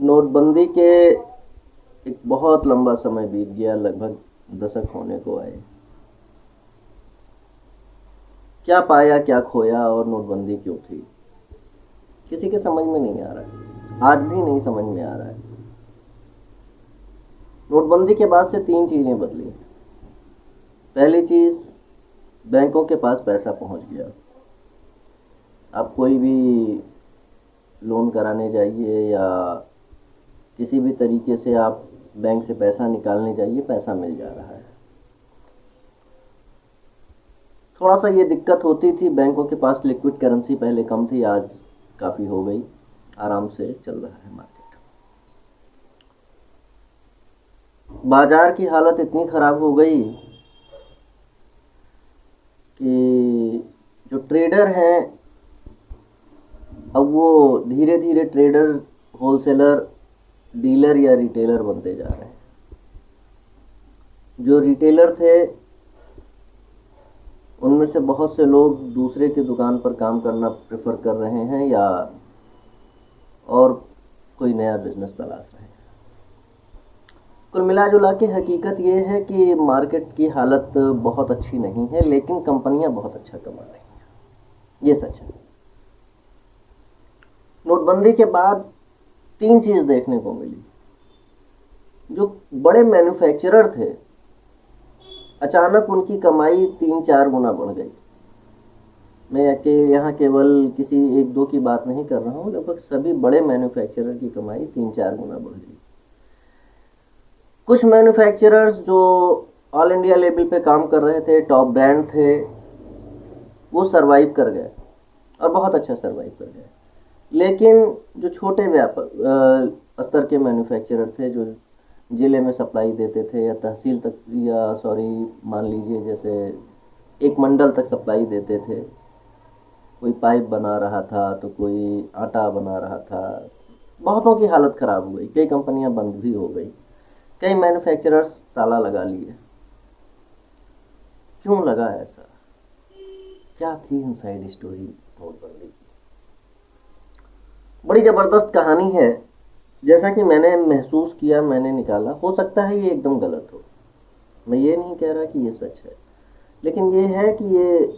नोटबंदी के एक बहुत लंबा समय बीत गया, लगभग दशक होने को आए। क्या पाया क्या खोया और नोटबंदी क्यों थी, किसी के समझ में नहीं आ रहा है। आज भी नहीं समझ में आ रहा है। नोटबंदी के बाद से तीन चीज़ें बदली। पहली चीज़, बैंकों के पास पैसा पहुंच गया। आप कोई भी लोन कराने जाइए या किसी भी तरीके से आप बैंक से पैसा निकालने जाइए, पैसा मिल जा रहा है। थोड़ा सा ये दिक्कत होती थी, बैंकों के पास लिक्विड करेंसी पहले कम थी, आज काफ़ी हो गई। आराम से चल रहा है मार्केट। बाजार की हालत इतनी ख़राब हो गई कि जो ट्रेडर हैं, अब वो धीरे धीरे ट्रेडर, होलसेलर, डीलर या रिटेलर बनते जा रहे हैं। जो रिटेलर थे उनमें से बहुत से लोग दूसरे की दुकान पर काम करना प्रेफर कर रहे हैं या और कोई नया बिजनेस तलाश रहे हैं। कुल मिला जुला के हकीकत ये है कि मार्केट की हालत बहुत अच्छी नहीं है, लेकिन कंपनियां बहुत अच्छा कमा रही हैं, ये सच है। नोटबंदी के बाद तीन चीज़ देखने को मिली। जो बड़े मैन्युफैक्चरर थे, अचानक उनकी कमाई 3-4 गुना बढ़ गई। मैं यहाँ केवल किसी एक दो की बात नहीं कर रहा हूँ, लगभग सभी बड़े मैन्युफैक्चरर की कमाई 3-4 गुना बढ़ गई। कुछ मैन्युफैक्चरर्स जो ऑल इंडिया लेवल पे काम कर रहे थे, टॉप ब्रांड थे, वो सरवाइव कर गए और बहुत अच्छा सरवाइव कर गए। लेकिन जो छोटे व्यापार स्तर के मैन्युफैक्चरर थे, जो ज़िले में सप्लाई देते थे या तहसील तक, या सॉरी मान लीजिए जैसे एक मंडल तक सप्लाई देते थे, कोई पाइप बना रहा था तो कोई आटा बना रहा था, बहुतों की हालत ख़राब हो गई। कई कंपनियां बंद भी हो गई, कई मैन्युफैक्चरर्स ताला लगा लिए। क्यों लगा ऐसा? क्या थी इनसाइड स्टोरी नोटबंदी की? बड़ी ज़बरदस्त कहानी है। जैसा कि मैंने महसूस किया, मैंने निकाला, हो सकता है ये एकदम गलत हो, मैं ये नहीं कह रहा कि ये सच है, लेकिन ये है कि ये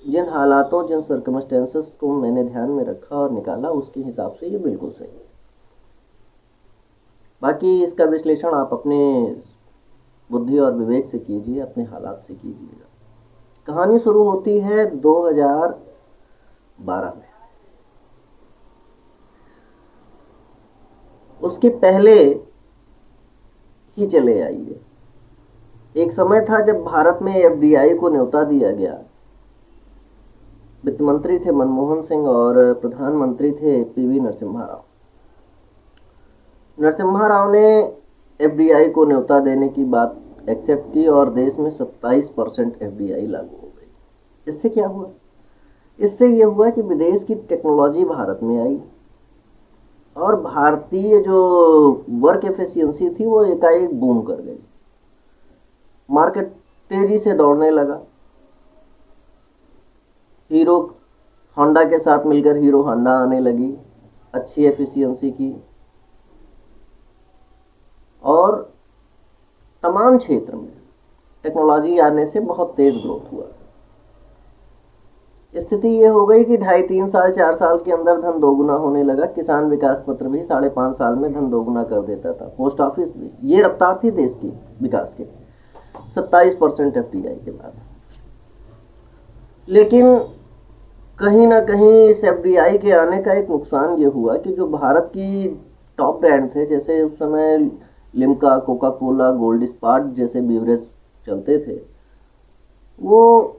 जिन हालातों, जिन सर्कमस्टेंसेस को मैंने ध्यान में रखा और निकाला, उसके हिसाब से ये बिल्कुल सही है। बाकी इसका विश्लेषण आप अपने बुद्धि और विवेक से कीजिए, अपने हालात से कीजिएगा। कहानी शुरू होती है 2012 में। उसके पहले ही चले आइए। एक समय था जब भारत में एफडीआई को न्योता दिया गया। वित्त मंत्री थे मनमोहन सिंह और प्रधानमंत्री थे पीवी नरसिम्हा राव। नरसिम्हा राव ने एफडीआई को न्योता देने की बात एक्सेप्ट की और देश में 27% एफडीआई लागू हो गई। इससे क्या हुआ? इससे ये हुआ कि विदेश की टेक्नोलॉजी भारत में आई और भारतीय जो वर्क एफिशिएंसी थी वो एकाएक बूम कर गई। मार्केट तेजी से दौड़ने लगा। हीरो होंडा के साथ मिलकर हीरो होंडा आने लगी, अच्छी एफिशिएंसी की, और तमाम क्षेत्र में टेक्नोलॉजी आने से बहुत तेज ग्रोथ हुआ। स्थिति ये हो गई कि 2.5-3 साल 4 साल के अंदर धन दोगुना होने लगा। किसान विकास पत्र भी 5.5 साल में धन दोगुना कर देता था, पोस्ट ऑफिस भी। ये रफ्तार थी देश की विकास के 27% एफडीआई के बाद। लेकिन कहीं ना कहीं इस एफडीआई के आने का एक नुकसान ये हुआ कि जो भारत की टॉप ब्रांड थे, जैसे उस समय लिम्का, कोका कोला, गोल्ड स्पार्ट जैसे बीवरेज चलते थे, वो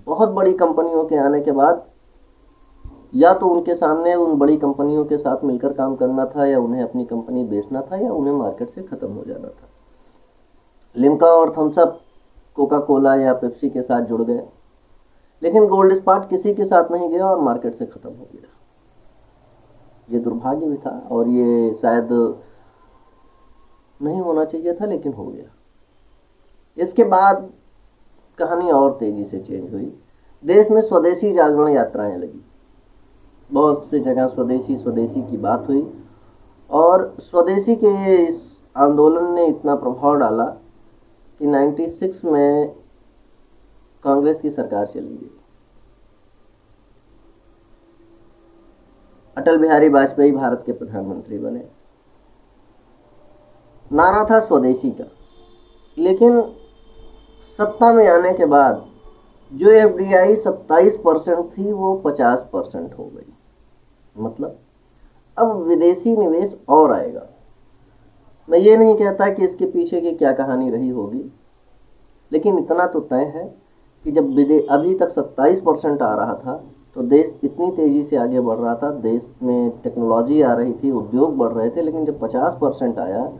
बहुत बड़ी कंपनियों के आने के बाद या तो उनके सामने उन बड़ी कंपनियों के साथ मिलकर काम करना था, या उन्हें अपनी कंपनी बेचना था, या उन्हें मार्केट से ख़त्म हो जाना था। लिम्का और थम्सअप कोका कोला या पेप्सी के साथ जुड़ गए, लेकिन गोल्ड स्पार्ट किसी के साथ नहीं गया और मार्केट से ख़त्म हो गया। ये दुर्भाग्य भी था और ये शायद नहीं होना चाहिए था, लेकिन हो गया। इसके बाद कहानी और तेज़ी से चेंज हुई। देश में स्वदेशी जागरण यात्राएं लगी। बहुत से जगह स्वदेशी स्वदेशी की बात हुई और स्वदेशी के इस आंदोलन ने इतना प्रभाव डाला कि 96 में कांग्रेस की सरकार चली गई। अटल बिहारी वाजपेयी भारत के प्रधानमंत्री बने। नारा था स्वदेशी का, लेकिन सत्ता में आने के बाद जो एफडीआई 27% थी वो 50% हो गई। मतलब अब विदेशी निवेश और आएगा। मैं ये नहीं कहता कि इसके पीछे की क्या कहानी रही होगी, लेकिन इतना तो तय है कि जब अभी तक 27% आ रहा था तो देश इतनी तेज़ी से आगे बढ़ रहा था, देश में टेक्नोलॉजी आ रही थी, उद्योग बढ़ रहे थे, लेकिन जब 50% आया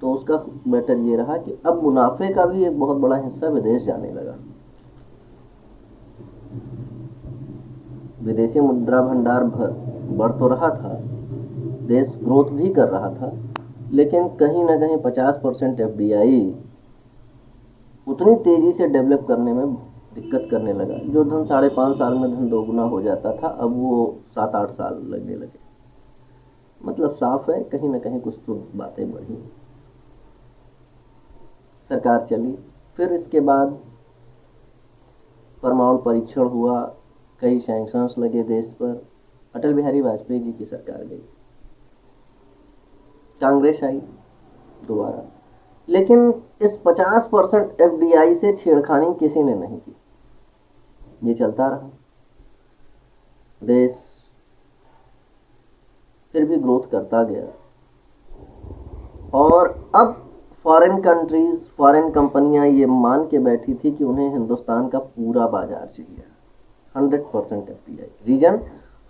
तो उसका बेटर ये रहा कि अब मुनाफे का भी एक बहुत बड़ा हिस्सा विदेश जाने लगा। विदेशी मुद्रा भंडार बढ़ तो रहा था, देश ग्रोथ भी कर रहा था, लेकिन कहीं ना कहीं 50% एफडीआई उतनी तेज़ी से डेवलप करने में दिक्कत करने लगा। जो धन 5.5 साल में धन दोगुना हो जाता था, अब वो 7-8 साल लगने लगे। मतलब साफ है कहीं ना कहीं कुछ तो बातें बढ़ी। सरकार चली, फिर इसके बाद परमाणु परीक्षण हुआ, कई सैंक्शंस लगे देश पर। अटल बिहारी वाजपेयी जी की सरकार गई, कांग्रेस आई दोबारा, लेकिन इस 50% एफडीआई से छेड़खानी किसी ने नहीं की। ये चलता रहा, देश फिर भी ग्रोथ करता गया। और अब फॉरेन कंट्रीज, फॉरेन कंपनियां ये मान के बैठी थी कि उन्हें हिंदुस्तान का पूरा बाजार चाहिए, 100% एफडीआई। रीजन,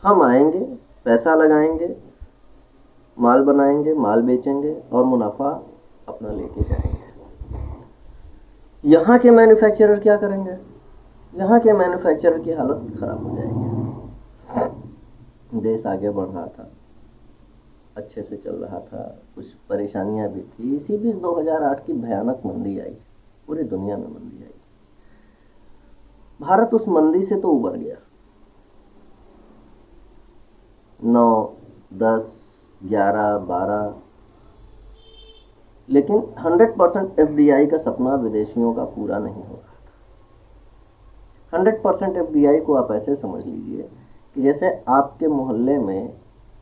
हम आएंगे, पैसा लगाएंगे, माल बनाएंगे, माल बेचेंगे और मुनाफा अपना लेके जाएंगे। यहाँ के मैन्युफैक्चरर क्या करेंगे? यहाँ के मैन्युफैक्चरर की हालत खराब हो जाएगी। देश आगे बढ़ रहा था, अच्छे से चल रहा था, कुछ परेशानियां भी थी। इसी बीच 2008 की भयानक मंदी आई, पूरी दुनिया में मंदी आई। भारत उस मंदी से तो उबर गया, 9, 10, 11, 12, लेकिन 100% एफडीआई का सपना विदेशियों का पूरा नहीं हो रहा था। 100% एफडीआई को आप ऐसे समझ लीजिए कि जैसे आपके मोहल्ले में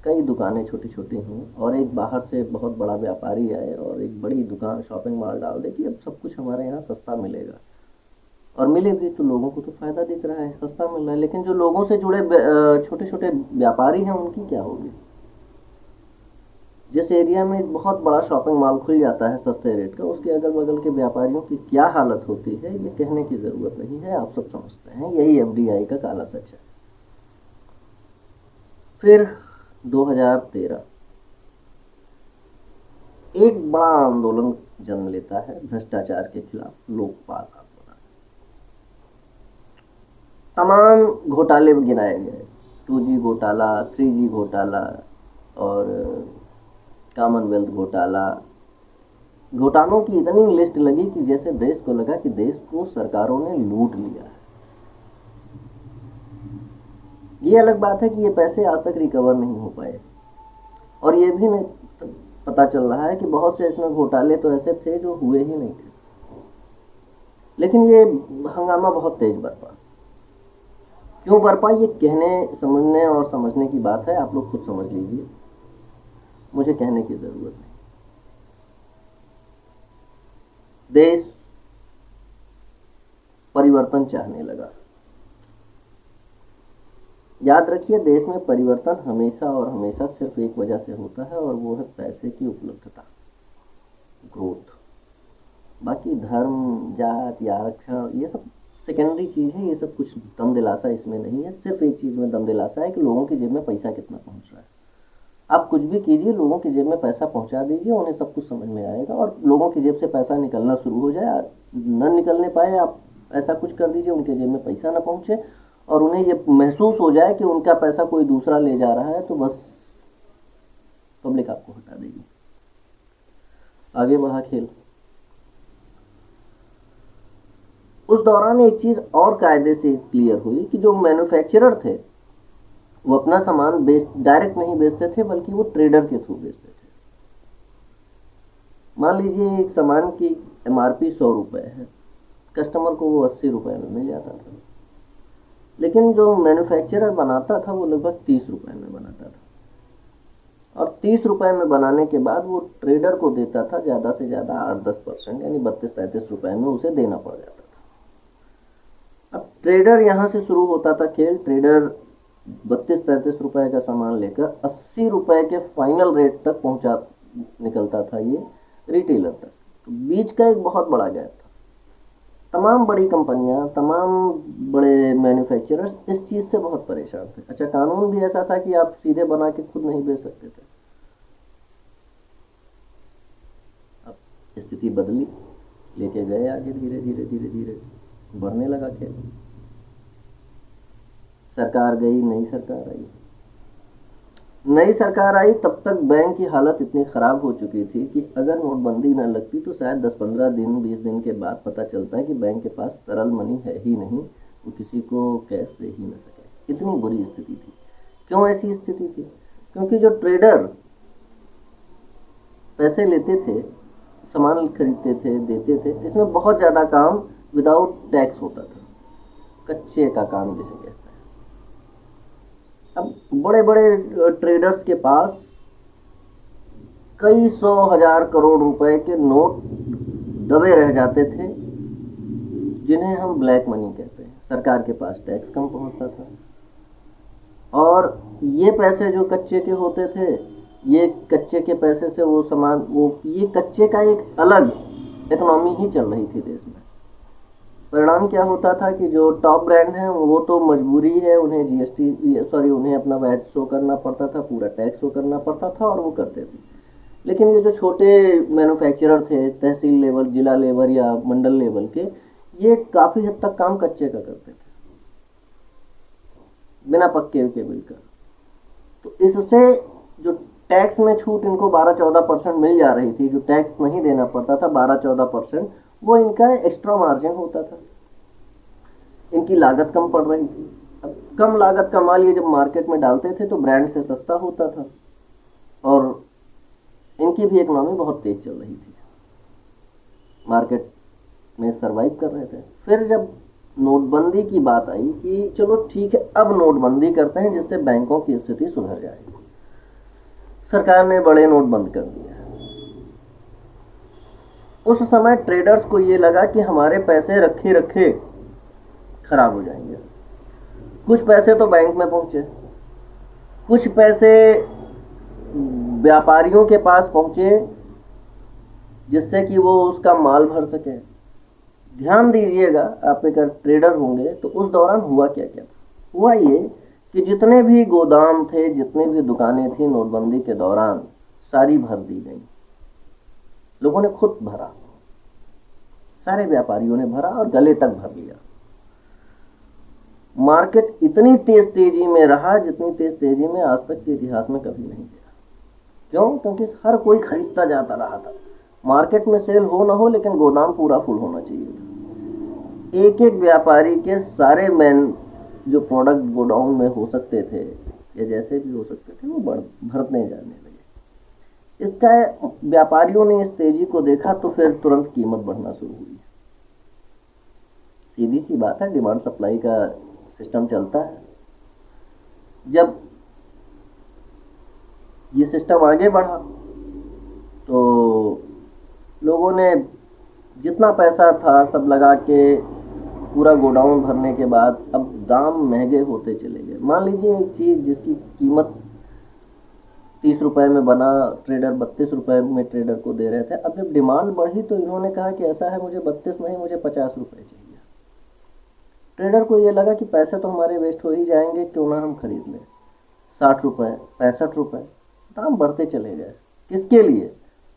कई दुकानें छोटी छोटी हों और एक बाहर से बहुत बड़ा व्यापारी आए और एक बड़ी दुकान, शॉपिंग मॉल डाल दे कि अब सब कुछ हमारे यहाँ सस्ता मिलेगा। और मिले भी तो लोगों को तो फ़ायदा दिख रहा है, सस्ता मिल रहा है, लेकिन जो लोगों से जुड़े छोटे छोटे व्यापारी हैं उनकी क्या होगी? जिस एरिया में एक बहुत बड़ा शॉपिंग मॉल खुल जाता है सस्ते रेट का, उसके अगल बगल के व्यापारियों की क्या हालत होती है ये कहने की ज़रूरत नहीं है, आप सब समझते हैं। यही एफडीआई का काला सच है। फिर 2013 एक बड़ा आंदोलन जन्म लेता है भ्रष्टाचार के खिलाफ, लोकपाल आंदोलन। तमाम घोटाले गिनाए गए, 2G घोटाला, 3G घोटाला और कॉमनवेल्थ घोटाला। घोटालों की इतनी लिस्ट लगी कि जैसे देश को लगा कि देश को सरकारों ने लूट लिया है। ये अलग बात है कि ये पैसे आज तक रिकवर नहीं हो पाए, और ये भी नहीं पता चल रहा है कि बहुत से इसमें घोटाले तो ऐसे थे जो हुए ही नहीं थे। लेकिन ये हंगामा बहुत तेज बरपा। क्यों बरपा ये कहने, समझने और समझने की बात है, आप लोग खुद समझ लीजिए, मुझे कहने की जरूरत नहीं। देश परिवर्तन चाहने लगा। याद रखिए, देश में परिवर्तन हमेशा और हमेशा सिर्फ एक वजह से होता है, और वो है पैसे की उपलब्धता, ग्रोथ। बाकी धर्म, जात या आरक्षण ये सब सेकेंडरी चीज़ है, ये सब कुछ दम दिलासा इसमें नहीं है। सिर्फ एक चीज़ में दम दिलासा है कि लोगों की जेब में पैसा कितना पहुंच रहा है। आप कुछ भी कीजिए, लोगों की जेब में पैसा पहुंचा दीजिए, उन्हें सब कुछ समझ में आएगा। और लोगों की जेब से पैसा निकलना शुरू हो जाए, न निकलने पाए, आप ऐसा कुछ कर दीजिए उनके जेब में पैसा ना पहुंचे और उन्हें ये महसूस हो जाए कि उनका पैसा कोई दूसरा ले जा रहा है, तो बस पब्लिक आपको हटा देगी। आगे बढ़ा खेल। उस दौरान एक चीज़ और कायदे से क्लियर हुई कि जो मैन्युफैक्चरर थे वो अपना सामान डायरेक्ट नहीं बेचते थे, बल्कि वो ट्रेडर के थ्रू बेचते थे। मान लीजिए एक सामान की MRP 100 रुपये है, कस्टमर को वो 80 रुपये में मिल जाता था, लेकिन जो मैन्युफैक्चरर बनाता था वो लगभग 30 रुपये में बनाता था, और 30 रुपये में बनाने के बाद वो ट्रेडर को देता था ज़्यादा से ज़्यादा 8-10%, यानी 32-33 रुपये में उसे देना पड़ जाता था। अब ट्रेडर यहाँ से शुरू होता था खेल। ट्रेडर 32-33 रुपये का सामान लेकर 80 रुपये के फाइनल रेट तक पहुँचा निकलता था ये रिटेलर तक। तो बीच का एक बहुत बड़ा गैप था। तमाम बड़ी कंपनियां, तमाम बड़े मैन्युफैक्चरर्स इस चीज़ से बहुत परेशान थे। अच्छा, कानून भी ऐसा था कि आप सीधे बना के खुद नहीं बेच सकते थे। अब स्थिति बदली, लेके गए आगे, धीरे धीरे धीरे धीरे बढ़ने लगा खेल। सरकार गई, नई सरकार आई। नई सरकार आई तब तक बैंक की हालत इतनी ख़राब हो चुकी थी कि अगर नोटबंदी न लगती तो शायद 10-15 दिन 20 दिन के बाद पता चलता है कि बैंक के पास तरल मनी है ही नहीं, वो किसी को कैश दे ही न सके। इतनी बुरी स्थिति थी। क्यों ऐसी स्थिति थी? क्योंकि जो ट्रेडर पैसे लेते थे, सामान खरीदते थे, देते थे, इसमें बहुत ज़्यादा काम विदाउट टैक्स होता था, कच्चे का काम जिसे कहते हैं। अब बड़े बड़े ट्रेडर्स के पास कई 100,000 करोड़ रुपए के नोट दबे रह जाते थे, जिन्हें हम ब्लैक मनी कहते हैं। सरकार के पास टैक्स कम पहुंचता था, और ये पैसे जो कच्चे के होते थे, ये कच्चे के पैसे से वो सामान, ये कच्चे का एक अलग इकोनॉमी ही चल रही थी देश में। परिणाम क्या होता था कि जो टॉप ब्रांड हैं वो तो मजबूरी है, उन्हें उन्हें अपना वैट शो करना पड़ता था, पूरा टैक्स शो करना पड़ता था, और वो करते थे। लेकिन ये जो छोटे मैन्युफैक्चरर थे, तहसील लेवल, जिला लेवल या मंडल लेवल के, ये काफ़ी हद तक काम कच्चे का करते थे, बिना पक्के के बिल का। तो इससे जो टैक्स में छूट इनको 12-14% मिल जा रही थी, जो टैक्स नहीं देना पड़ता था 12-14%, वो इनका एक्स्ट्रा मार्जिन होता था। इनकी लागत कम पड़ रही थी। अब कम लागत का माल ये जब मार्केट में डालते थे तो ब्रांड से सस्ता होता था, और इनकी भी इकोनॉमी बहुत तेज चल रही थी, मार्केट में सरवाइव कर रहे थे। फिर जब नोटबंदी की बात आई कि चलो ठीक है, अब नोटबंदी करते हैं जिससे बैंकों की स्थिति सुधर जाएगी। सरकार ने बड़े नोट बंद कर दिए। उस समय ट्रेडर्स को ये लगा कि हमारे पैसे रखे रखे खराब हो जाएंगे। कुछ पैसे तो बैंक में पहुंचे, कुछ पैसे व्यापारियों के पास पहुंचे, जिससे कि वो उसका माल भर सके। ध्यान दीजिएगा, आप अगर ट्रेडर होंगे तो उस दौरान हुआ क्या क्या था। हुआ ये कि जितने भी गोदाम थे, जितनी भी दुकानें थी, नोटबंदी के दौरान सारी भर दी गई। लोगों ने खुद भरा, सारे व्यापारियों ने भरा और गले तक भर लिया। मार्केट इतनी तेजी में रहा जितनी तेजी में आज तक के इतिहास में कभी नहीं गया। क्यों? क्योंकि हर कोई खरीदता जाता रहा था। मार्केट में सेल हो ना हो, लेकिन गोदाम पूरा फुल होना चाहिए था। एक एक व्यापारी के सारे जो प्रोडक्ट गोडाउन में हो सकते थे या जैसे भी हो सकते थे, वो भरने जाने लगे। इसका व्यापारियों ने इस तेजी को देखा तो फिर तुरंत कीमत बढ़ना शुरू हुई। सीधी सी बात है, डिमांड सप्लाई का सिस्टम चलता है। जब ये सिस्टम आगे बढ़ा तो लोगों ने जितना पैसा था सब लगा के पूरा गोडाउन भरने के बाद अब दाम महंगे होते चले गए। मान लीजिए एक चीज़ जिसकी कीमत 30 रुपए में बना, ट्रेडर 32 रुपए में ट्रेडर को दे रहे थे। अब जब डिमांड बढ़ी तो इन्होंने कहा कि ऐसा है, मुझे 32 नहीं, मुझे 50 रुपए चाहिए। ट्रेडर को ये लगा कि पैसे तो हमारे वेस्ट हो ही जाएंगे, क्यों ना हम खरीद लें। 60 रुपए, 65 रुपए, दाम बढ़ते चले गए। किसके लिए?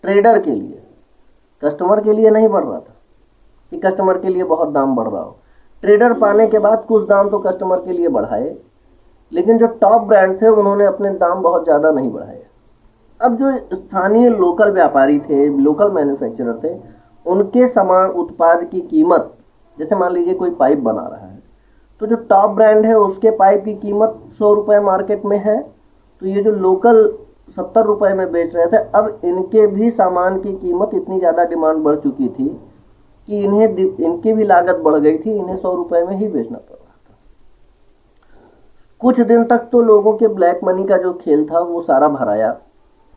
ट्रेडर के लिए। कस्टमर के लिए नहीं बढ़ रहा था कि कस्टमर के लिए बहुत दाम बढ़ रहा हो। ट्रेडर पाने के बाद कुछ दाम तो कस्टमर के लिए बढ़ाए, लेकिन जो टॉप ब्रांड थे उन्होंने अपने दाम बहुत ज़्यादा नहीं बढ़ाए। अब जो स्थानीय लोकल व्यापारी थे, लोकल मैन्युफैक्चरर थे, उनके सामान उत्पाद की कीमत, जैसे मान लीजिए कोई पाइप बना रहा है तो जो टॉप ब्रांड है उसके पाइप की कीमत 100 रुपये मार्केट में है, तो ये जो लोकल 70 रुपए में बेच रहे थे, अब इनके भी सामान की कीमत इतनी ज़्यादा डिमांड बढ़ चुकी थी कि इनकी भी लागत बढ़ गई थी, इन्हें 100 रुपए में ही बेचना पड़ रहा था। कुछ दिन तक तो लोगों के ब्लैक मनी का जो खेल था वो सारा भराया,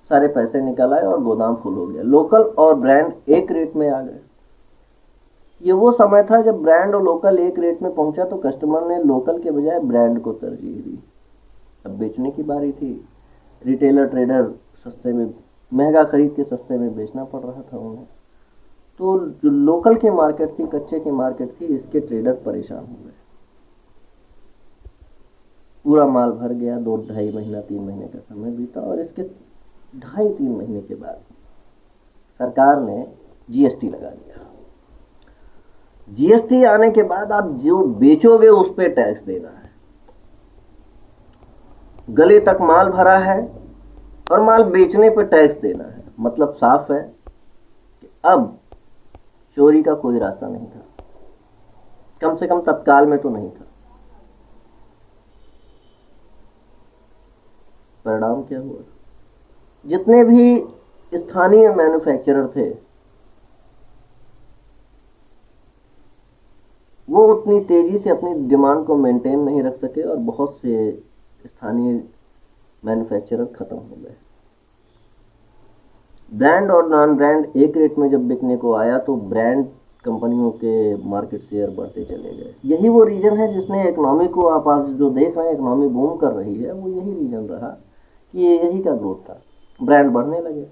सारे पैसे निकल आए और गोदाम फुल हो गया। लोकल और ब्रांड एक रेट में आ गए। ये वो समय था जब ब्रांड और लोकल एक रेट में पहुंचा तो कस्टमर ने लोकल के बजाय ब्रांड को तरजीह दी। अब बेचने की बारी थी। रिटेलर ट्रेडर सस्ते में, महंगा खरीद के सस्ते में बेचना पड़ रहा था उन्हें। तो जो लोकल की मार्केट थी, कच्चे की मार्केट थी, इसके ट्रेडर परेशान हो गए। पूरा माल भर गया। 2-2.5 महीना 3 महीने का समय बीता और इसके 2.5-3 महीने के बाद सरकार ने जीएसटी लगा दिया। जीएसटी आने के बाद आप जो बेचोगे उस पर टैक्स देना है। गले तक माल भरा है और माल बेचने पर टैक्स देना है। मतलब साफ है कि अब चोरी का कोई रास्ता नहीं था, कम से कम तत्काल में तो नहीं था। परिणाम क्या हुआ? जितने भी स्थानीय मैन्युफैक्चरर थे वो उतनी तेजी से अपनी डिमांड को मेंटेन नहीं रख सके और बहुत से स्थानीय मैन्युफैक्चरर खत्म हो गए। ब्रांड और नॉन ब्रांड एक रेट में जब बिकने को आया तो ब्रांड कंपनियों के मार्केट शेयर बढ़ते चले गए। यही वो रीजन है जिसने इकोनॉमी को, आप आज जो देख रहे हैं इकोनॉमी बूम कर रही है, वो यही रीजन रहा कि ये यही का ग्रोथ था। ब्रांड बढ़ने लगे,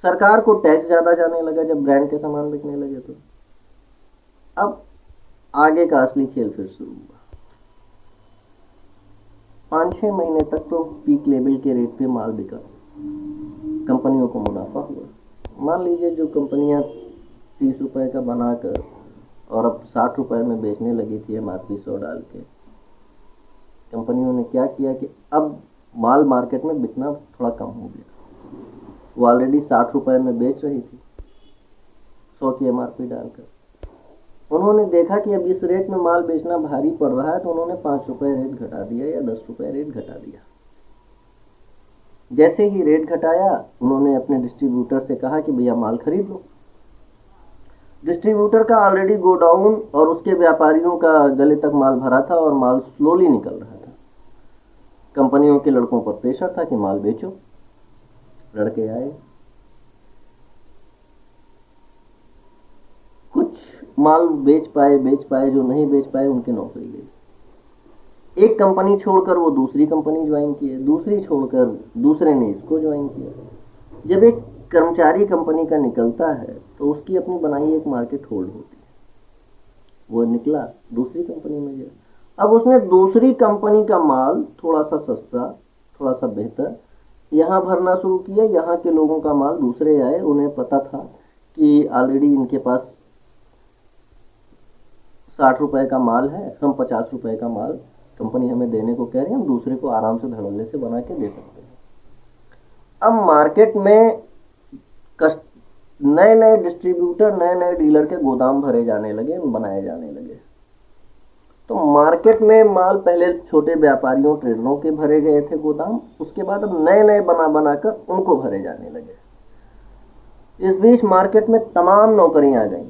सरकार को टैक्स ज़्यादा जाने लगा जब ब्रांड के सामान बिकने लगे। तो अब आगे का असली खेल फिर शुरू हुआ। 5-6 महीने तक तो पीक लेवल के रेट पे माल बिका, कंपनियों को मुनाफा हुआ। मान लीजिए जो कंपनियां 30 रुपए का बनाकर और अब 60 रुपए में बेचने लगी थी एमआरपी 100 डाल के, कंपनियों ने क्या किया कि अब माल मार्केट में बिकना थोड़ा कम हो गया। वो ऑलरेडी 60 रुपए में बेच रही थी 100 की एमआरपी डालकर। उन्होंने देखा कि अब इस रेट में माल बेचना भारी पड़ रहा है तो उन्होंने 5 रुपए रेट घटा दिया या 10 रुपए रेट घटा दिया। जैसे ही रेट घटाया उन्होंने अपने डिस्ट्रीब्यूटर से कहा कि भैया माल खरीद लो। डिस्ट्रीब्यूटर का ऑलरेडी गोडाउन और उसके व्यापारियों का गले तक माल भरा था और माल स्लोली निकल रहा था। कंपनियों के लड़कों पर प्रेशर था कि माल बेचो। लड़के आए, कुछ माल बेच पाए, जो नहीं बेच पाए उनकी नौकरी गई। एक कंपनी छोड़कर वो दूसरी कंपनी ज्वाइन किए, दूसरी छोड़कर दूसरे ने इसको ज्वाइन किया। जब एक कर्मचारी कंपनी का निकलता है तो उसकी अपनी बनाई एक मार्केट होल्ड होती है। वो निकला दूसरी कंपनी में गया। अब उसने दूसरी कंपनी का माल थोड़ा सा सस्ता, थोड़ा सा बेहतर यहाँ भरना शुरू किया। यहाँ के लोगों का माल दूसरे आए, उन्हें पता था कि ऑलरेडी इनके पास 60 रुपए का माल है, हम 50 रुपए का माल कंपनी हमें देने को कह रही है, हम दूसरे को आराम से धड़ल्ले से बना के दे सकते हैं। अब मार्केट में नए नए डिस्ट्रीब्यूटर, नए नए डीलर के गोदाम भरे जाने लगे, बनाए जाने लगे। तो मार्केट में माल पहले छोटे व्यापारियों, ट्रेडरों के भरे गए थे गोदाम, उसके बाद अब नए नए बनाकर उनको भरे जाने लगे। इस बीच मार्केट में तमाम नौकरियां आ गई।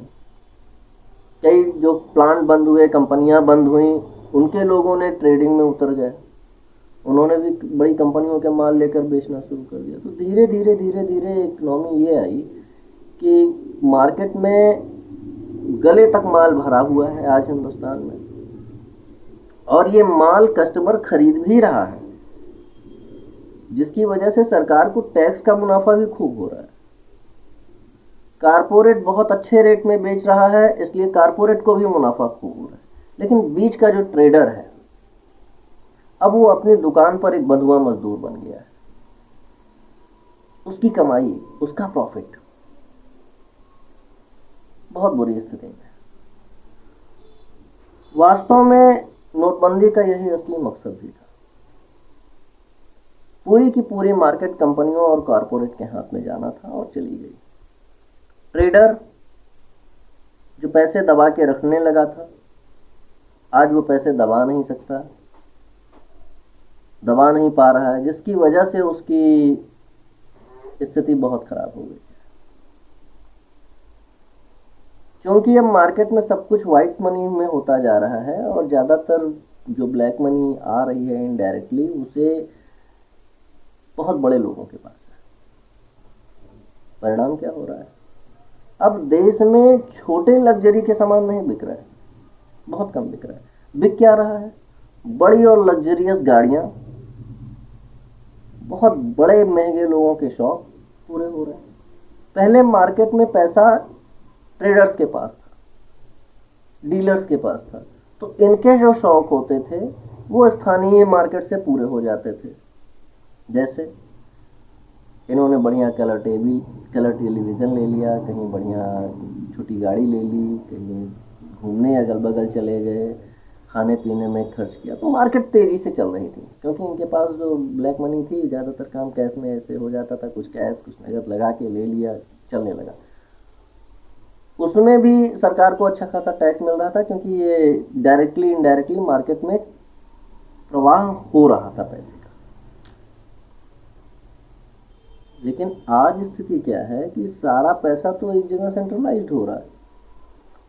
कई जो प्लांट बंद हुए, कंपनियां बंद हुई, उनके लोगों ने ट्रेडिंग में उतर गए। उन्होंने भी बड़ी कंपनियों के माल लेकर बेचना शुरू कर दिया। तो धीरे धीरे इकोनॉमी ये आई कि मार्केट में गले तक माल भरा हुआ है आज हिंदुस्तान में, और ये माल कस्टमर खरीद भी रहा है, जिसकी वजह से सरकार को टैक्स का मुनाफा भी खूब हो रहा है। कारपोरेट बहुत अच्छे रेट में बेच रहा है, इसलिए कारपोरेट को भी मुनाफा खूब हो रहा है। लेकिन बीच का जो ट्रेडर है, अब वो अपनी दुकान पर एक बंधुआ मजदूर बन गया है। उसकी कमाई, उसका प्रॉफिट बहुत बुरी स्थिति में। वास्तव में नोटबंदी का यही असली मकसद भी था। पूरी की पूरी मार्केट कंपनियों और कारपोरेट के हाथ में जाना था और चली गई। ट्रेडर जो पैसे दबा के रखने लगा था, आज वो पैसे दबा नहीं सकता, दबा नहीं पा रहा है, जिसकी वजह से उसकी स्थिति बहुत खराब हो गई। क्योंकि अब मार्केट में सब कुछ वाइट मनी में होता जा रहा है और ज़्यादातर जो ब्लैक मनी आ रही है इनडायरेक्टली, उसे बहुत बड़े लोगों के पास है। परिणाम क्या हो रहा है, अब देश में छोटे लग्जरी के सामान नहीं बिक रहा है, बहुत कम बिक रहा है। बिक क्या रहा है, बड़ी और लग्जरियस गाड़ियां, बहुत बड़े महंगे लोगों के शौक पूरे हो रहे हैं। पहले मार्केट में पैसा ट्रेडर्स के पास था, डीलर्स के पास था, तो इनके जो शौक होते थे वो स्थानीय मार्केट से पूरे हो जाते थे। जैसे इन्होंने बढ़िया कलर टेलीविज़न ले लिया, कहीं बढ़िया छोटी गाड़ी ले ली, कहीं घूमने अगल बगल चले गए, खाने पीने में खर्च किया, तो मार्केट तेज़ी से चल रही थी। क्योंकि इनके पास जो ब्लैक मनी थी, ज़्यादातर काम कैश में ऐसे हो जाता था, कुछ कैश कुछ नगद लगा के ले लिया, चलने लगा। उसमें भी सरकार को अच्छा खासा टैक्स मिल रहा था, क्योंकि ये डायरेक्टली इनडायरेक्टली मार्केट में प्रवाह हो रहा था पैसे का। लेकिन आज स्थिति क्या है कि सारा पैसा तो एक जगह सेंट्रलाइज्ड हो रहा है,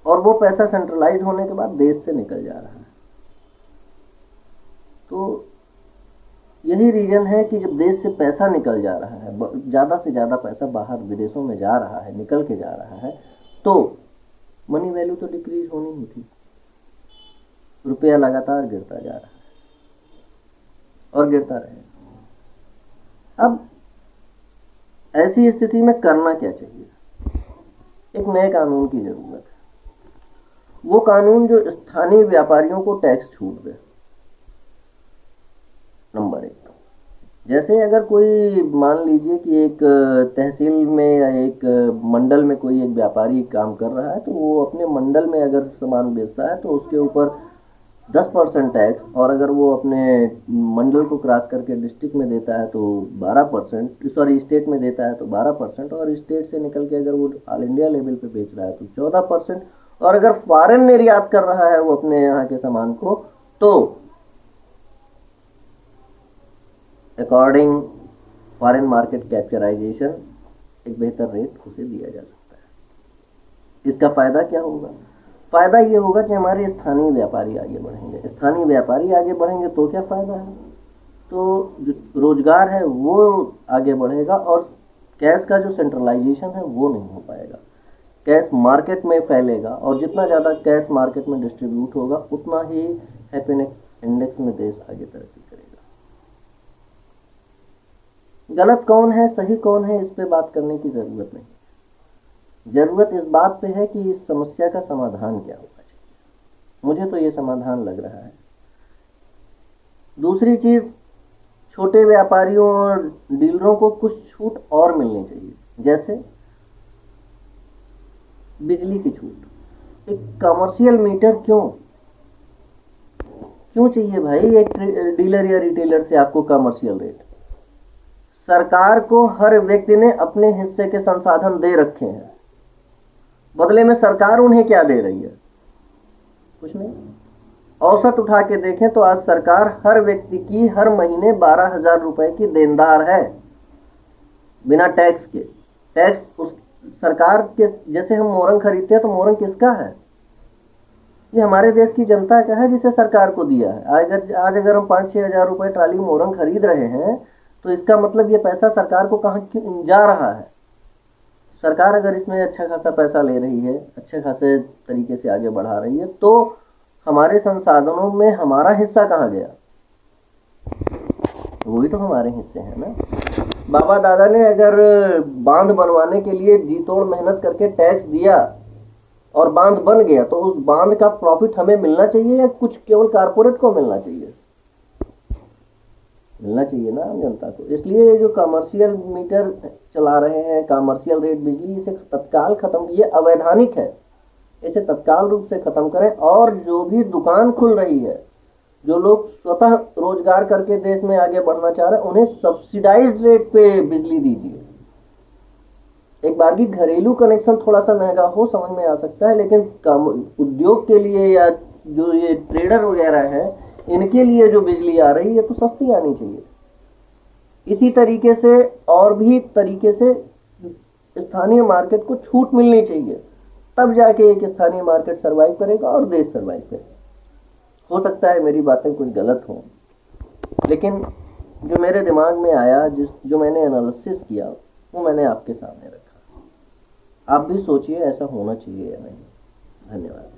और वो पैसा सेंट्रलाइज्ड होने के बाद देश से निकल जा रहा है। तो यही रीजन है कि जब देश से पैसा निकल जा रहा है, ज़्यादा से ज़्यादा पैसा बाहर विदेशों में जा रहा है, निकल के जा रहा है, तो मनी वैल्यू तो डिक्रीज होनी ही थी। रुपया लगातार गिरता जा रहा है और गिरता रहेगा। अब ऐसी स्थिति में करना क्या चाहिए, एक नए कानून की जरूरत है। वो कानून जो स्थानीय व्यापारियों को टैक्स छूट दे। नंबर 1, जैसे अगर कोई मान लीजिए कि एक तहसील में या एक मंडल में कोई एक व्यापारी काम कर रहा है, तो वो अपने मंडल में अगर सामान बेचता है तो उसके ऊपर 10% टैक्स, और अगर वो अपने मंडल को क्रॉस करके डिस्ट्रिक्ट में देता है तो 12%, सॉरी स्टेट में देता है तो 12%, और स्टेट से निकल के अगर वो ऑल इंडिया लेवल पे बेच रहा है तो 14%, और अगर फॉरेन निर्यात कर रहा है वो अपने यहाँ के सामान को, तो अकॉर्डिंग फॉरेन मार्केट कैप्चराइजेशन एक बेहतर रेट उसे दिया जा सकता है। इसका फायदा क्या होगा, फायदा ये होगा कि हमारे स्थानीय व्यापारी आगे बढ़ेंगे। स्थानीय व्यापारी आगे बढ़ेंगे तो क्या फायदा है, तो जो रोजगार है वो आगे बढ़ेगा, और कैश का जो सेंट्रलाइजेशन है वो नहीं हो पाएगा। कैश मार्केट में फैलेगा, और जितना ज़्यादा कैश मार्केट में डिस्ट्रीब्यूट होगा उतना ही हैप्पीनेस इंडेक्स में देश आगे तरक्की करेगा। गलत कौन है सही कौन है इस पे बात करने की ज़रूरत नहीं, ज़रूरत इस बात पे है कि इस समस्या का समाधान क्या होना चाहिए। मुझे तो ये समाधान लग रहा है। दूसरी चीज़, छोटे व्यापारियों और डीलरों को कुछ छूट और मिलनी चाहिए, जैसे बिजली की छूट। एक कमर्शियल मीटर क्यों चाहिए भाई एक डीलर या रिटेलर से आपको कमर्शियल रेट? सरकार को हर व्यक्ति ने अपने हिस्से के संसाधन दे रखे हैं, बदले में सरकार उन्हें क्या दे रही है? कुछ नहीं। औसत उठा के देखें तो आज सरकार हर व्यक्ति की हर महीने 12,000 रुपए की देनदार है, बिना टैक्स के। टैक्स उस सरकार के, जैसे हम मोरंग खरीदते हैं तो मोरंग किसका है? ये हमारे देश की जनता का है, जिसे सरकार को दिया है। आज अगर हम 5-6 हज़ार रुपए ट्राली मोरंग खरीद रहे हैं तो इसका मतलब ये पैसा सरकार को कहाँ जा रहा है? सरकार अगर इसमें अच्छा खासा पैसा ले रही है, अच्छे खासे तरीके से आगे बढ़ा रही है, तो हमारे संसाधनों में हमारा हिस्सा कहाँ गया? वही तो हमारे हिस्से हैं ना। बाबा दादा ने अगर बांध बनवाने के लिए जी तोड़ मेहनत करके टैक्स दिया और बांध बन गया, तो उस बांध का प्रॉफिट हमें मिलना चाहिए या कुछ केवल कारपोरेट को मिलना चाहिए? मिलना चाहिए ना जनता को। इसलिए ये जो कमर्शियल मीटर चला रहे हैं, कमर्शियल रेट बिजली, इसे तत्काल खत्म, ये अवैधानिक है, इसे तत्काल रूप से खत्म करें। और जो भी दुकान खुल रही है, जो लोग स्वतः रोजगार करके देश में आगे बढ़ना चाह रहे हैं, उन्हें सब्सिडाइज्ड रेट पे बिजली दीजिए। एक बार की घरेलू कनेक्शन थोड़ा सा महंगा हो, समझ में आ सकता है, लेकिन उद्योग के लिए या जो ये ट्रेडर वगैरह है, इनके लिए जो बिजली आ रही है तो सस्ती आनी चाहिए। इसी तरीके से और भी तरीके से स्थानीय मार्केट को छूट मिलनी चाहिए, तब जाके एक स्थानीय मार्केट सरवाइव करेगा और देश सरवाइव करेगा। हो सकता है मेरी बातें कुछ गलत हों, लेकिन जो मेरे दिमाग में आया, जो मैंने एनालिसिस किया, वो मैंने आपके सामने रखा। आप भी सोचिए ऐसा होना चाहिए या नहीं। धन्यवाद।